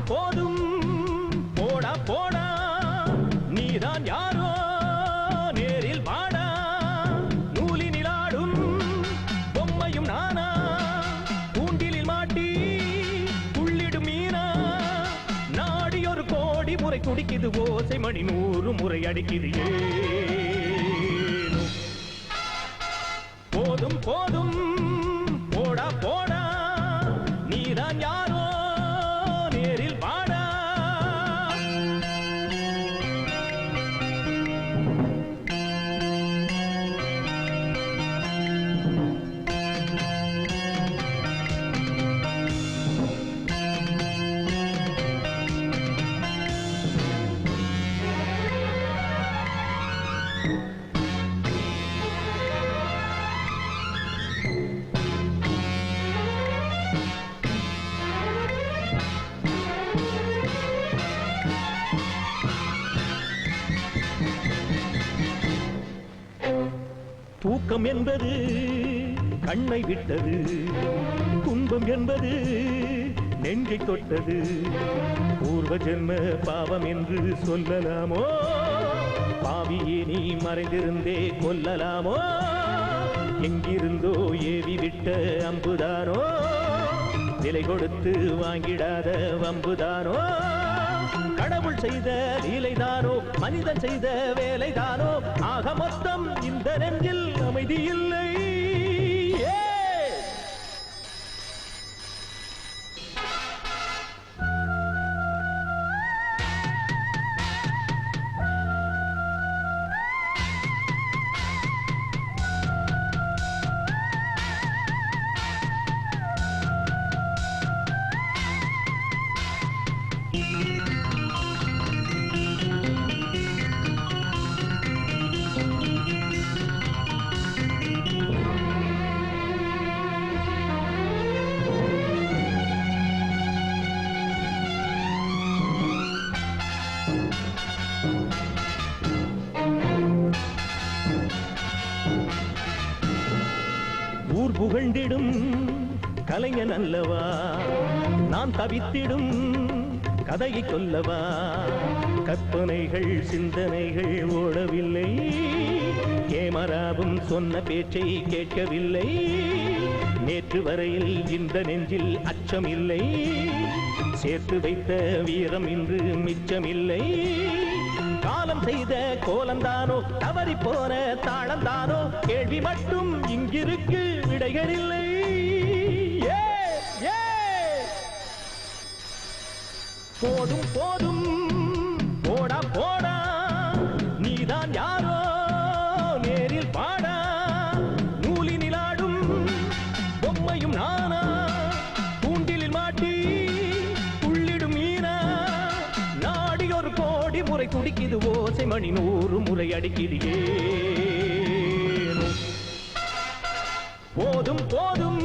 போதும் போடா போடா நீதான் யாரோ நேரில் வாடா நூலினில் ஆடும் பொம்மையும் நானா கூண்டிலில் மாட்டி துள்ளிடும் மீனா நாடி ஒரு கோடி முறை துடிக்குது ஓசை மணி 100 முறை அடிக்குது ஏனோ போதும் போதும் போடா போடா நீதான் யாரோ நேரில் வாடா தூக்கம் என்பது கண்ணை விட்டது துன்பம் என்பது நெஞ்சை தொட்டது பூர்வ ஜென்ம பாவம் என்று சொல்லலாமோ பாவியே நீ மறைந்திருந்தே கொல்லலாமோ எங்கிருந்தோ ஏவி விட்ட அம்புதானோ விலை கொடுத்து வாங்கிடாத வம்புதானோ கடவுள் செய்த லீலைதானோ மனிதன் செய்த வேலைதானோ ஆக மொத்தம் இந்த நெஞ்சில் அமைதி இல்லை ஊர் புகழ்ந்திடும் கலைஞன் அல்லவா நான் தவித்திடும் கதையை சொல்லவா கற்பனைகள் சிந்தனைகள் ஓடவில்லை கேமராவும் சொன்ன பேச்சை கேட்கவில்லை நேற்று வரையில் இந்த நெஞ்சில் அச்சமில்லை சேர்த்து வைத்த வீரம் இன்று மிச்சமில்லை காலம் செய்த கோலந்தானோ தவறி போன தாளந்தானோ கேள்வி மட்டும் இங்கிருக்கு விடைகளில்லை போதும் போதும் போடா போடா நீதான் யாரோ நேரில் பாடா நூலினில் ஆடும் பொம்மையும் நானா கூண்டிலில் மாட்டி துள்ளிடும் மீனா நாடி ஒரு கோடி முறை துடிக்குது ஓசை மணி 100 முறை அடிக்குது ஏனோ போதும் போதும்